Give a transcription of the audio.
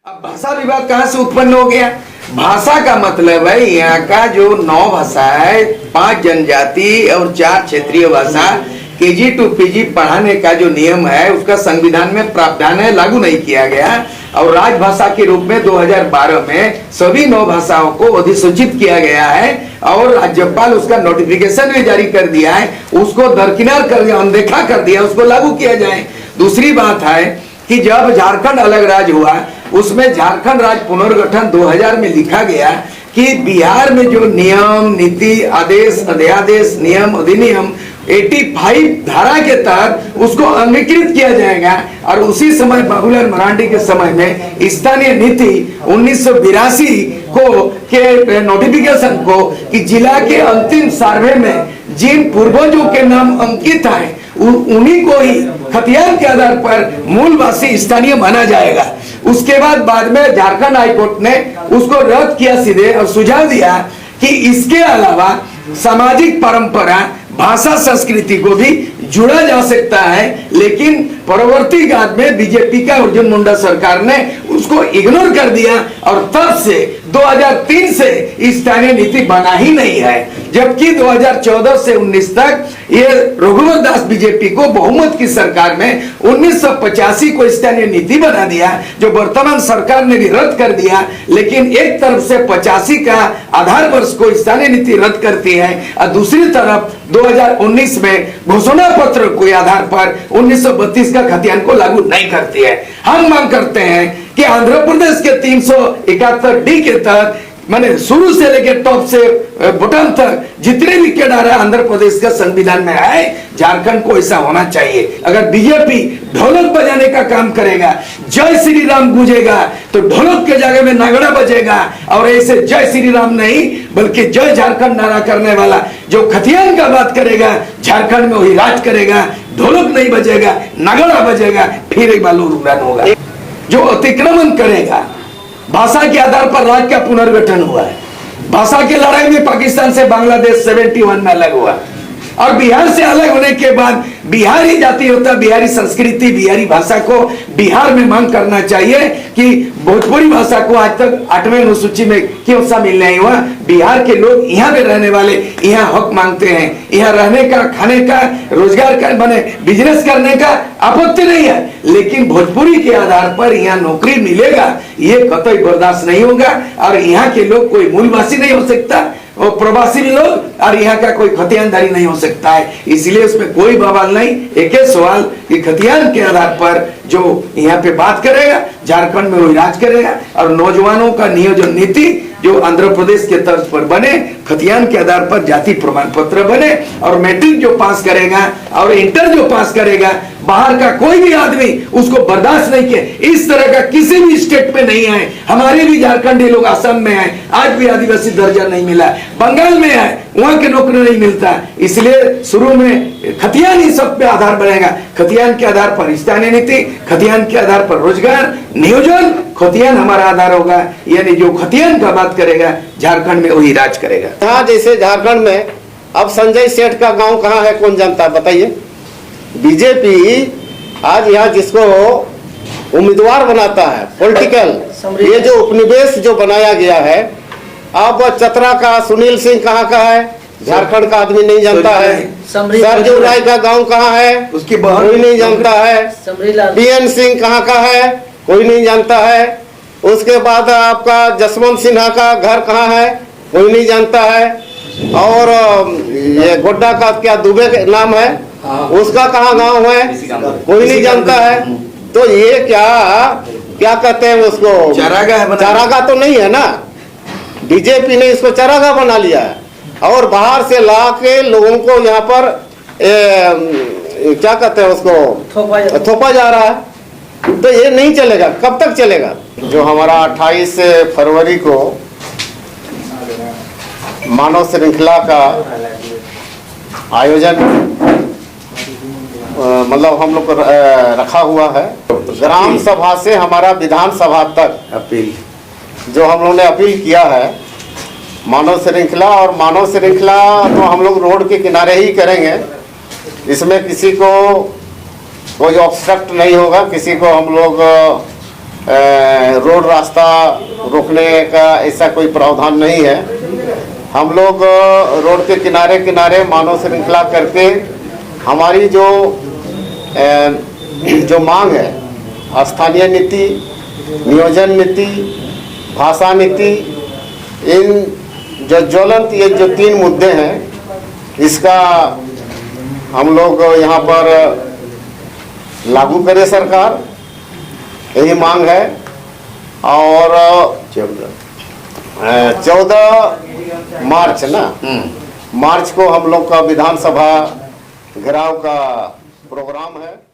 अब भाषा विवाद कहाँ से उत्पन्न हो गया? भाषा का मतलब है यहाँ का जो 9 भाषा है, 5 जनजाति और 4 क्षेत्रीय भाषा, केजी टू पीजी पढ़ाने का जो नियम है उसका संविधान में प्रावधान है, लागू नहीं किया गया। और राजभाषा के रूप में 2012 में सभी 9 भाषाओं को अधिसूचित किया गया है और राज्यपाल उसका नोटिफिकेशन भी जारी कर दिया है, उसको दरकिनार कर दिया, अनदेखा कर दिया, उसको लागू किया जाए। दूसरी बात है कि जब झारखंड अलग राज्य हुआ उसमें झारखंड राज्य पुनर्गठन 2000 में लिखा गया कि बिहार में जो नियम नीति आदेश अध्यादेश नियम अधिनियम 85 धारा के तहत उसको अंगीकृत किया जाएगा। और उसी समय बाबूलाल मरांडी के समय में स्थानीय नीति 1982 को के नोटिफिकेशन को कि जिला के अंतिम सर्वे में जिन पूर्वजों के नाम अंकित है उन्हीं को ही खतियान के आधार पर मूलवासी स्थानीय माना जाएगा। उसके बाद में झारखंड हाईकोर्ट ने उसको रद्द किया सीधे और सुझाव दिया कि इसके अलावा सामाजिक परंपरा भाषा संस्कृति को भी जुड़ा जा सकता है। लेकिन परवर्ती काल में बीजेपी का अर्जुन मुंडा सरकार ने उसको इग्नोर कर दिया और तब से 2003 से स्थानीय नीति बना ही नहीं है। जबकि 2014 से 19 तक ये रघुवर दास बीजेपी को बहुमत की सरकार में 1985 को स्थानीय नीति बना दिया, जो वर्तमान सरकार ने भी रद्द कर दिया। लेकिन एक तरफ से 85 का आधार वर्ष को स्थानीय नीति रद्द करती है और दूसरी तरफ 2019 में घोषणा पत्र के आधार पर 1932 का खतियान को लागू नहीं करती है। हम मांग करते हैं कि आंध्र प्रदेश के 371 डी के तहत माने शुरू से लेकर टॉप से बटन तक जितने भी कैडर है आंध्र प्रदेश का संविधान में है, झारखंड को ऐसा होना चाहिए। अगर बीजेपी ढोलक बजाने का काम करेगा, जय श्री राम गूंजेगा तो ढोलक के जगह में नगड़ा बजेगा। और ऐसे जय श्री राम नहीं बल्कि जय झारखंड नारा करने वाला जो खतियान का बात करेगा झारखंड में वही राज करेगा। ढोलक नहीं बजेगा, नगड़ा बजेगा, फिर एक बार लूट होगा। जो अतिक्रमण करेगा, भाषा के आधार पर राज्य का पुनर्गठन हुआ है। भाषा की लड़ाई में पाकिस्तान से बांग्लादेश 71 में अलग हुआ और बिहार से अलग होने के बाद बिहारी जाति होता, बिहारी संस्कृति बिहारी भाषा को बिहार में मांग करना चाहिए कि भोजपुरी भाषा को आज तक 8वें अनुसूची में क्यों शामिल नहीं हुआ। बिहार के लोग यहाँ पे रहने वाले यहाँ हक मांगते हैं, यहाँ रहने का, खाने का, रोजगार का, माने बिजनेस करने का आपत्ति नहीं है, लेकिन भोजपुरी के आधार पर यहाँ नौकरी मिलेगा ये कतई बर्दाश्त नहीं होगा। और यहाँ के लोग कोई मूलवासी नहीं हो सकता और प्रवासी लोग और यहाँ का कोई खतियानदारी नहीं हो सकता है। इसलिए उसमें कोई बवाल नहीं। एक ही सवाल कि खतियान के आधार पर जो यहाँ पे बात करेगा झारखंड में वही राज करेगा और नौजवानों का नियोजन नीति जो आंध्र प्रदेश के तर्ज पर बने, खतियान के आधार पर जाति प्रमाण पत्र बने और मैट्रिक जो पास करेगा और इंटर जो पास करेगा बाहर का कोई भी आदमी उसको बर्दाश्त नहीं किया। इस तरह का किसी भी स्टेट में नहीं है। हमारे भी झारखंडी लोग असम में हैं, आज भी आदिवासी दर्जा नहीं मिला, बंगाल में है वहां के नौकरी नहीं मिलता। इसलिए शुरू में खतियान ही सब पे आधार बनेगा। खतियान के आधार पर स्थानीय नीति, खतियान के आधार पर रोजगार नियोजन, खतियान हमारा आधार होगा। यानी जो खतियान का बात करेगा झारखंड में वही राज करेगा। हाँ, जैसे झारखंड में अब संजय सेठ का गांव कहाँ है कौन जानता है बताइए। बीजेपी आज यहाँ जिसको उम्मीदवार बनाता है पॉलिटिकल, ये जो उपनिवेश जो बनाया गया है, अब चतरा का सुनील सिंह कहाँ का है झारखंड का आदमी नहीं जानता है। सरजू राय का गांव कहाँ है उसकी कोई नहीं जानता है। बीएन सिंह कहाँ का है कोई नहीं जानता है। उसके बाद आपका जसवंत सिन्हा का घर कहाँ है कोई नहीं जानता है। और ये गोड्डा का क्या दुबे का नाम है उसका कहाँ गांव है कोई नहीं जानता है। तो ये क्या कहते हैं उसको, चारागाह तो नहीं है ना। बीजेपी ने इसको चारागाह बना लिया है और बाहर से ला के लोगों को यहाँ पर क्या कहते हैं उसको थोपा जा रहा है। तो ये नहीं चलेगा, कब तक चलेगा। जो हमारा 28 फरवरी को मानव श्रृंखला का आयोजन मतलब हम लोग रखा हुआ है, ग्राम सभा से हमारा विधानसभा तक अपील जो हम लोग ने अपील किया है मानव श्रृंखला। और मानव श्रृंखला तो हम लोग रोड के किनारे ही करेंगे, इसमें किसी को कोई ऑब्स्ट्रक्ट नहीं होगा, किसी को हम लोग रोड रास्ता रोकने का ऐसा कोई प्रावधान नहीं है। हम लोग रोड के किनारे किनारे मानव श्रृंखला करके हमारी जो मांग है, स्थानीय नीति, नियोजन नीति, भाषा नीति, इन जो ज्वलंत ये जो 3 मुद्दे हैं, इसका हम लोग यहाँ पर लागू करे सरकार, यही मांग है। और 14 मार्च ना, मार्च को हम लोग का विधानसभा घेराव का प्रोग्राम है।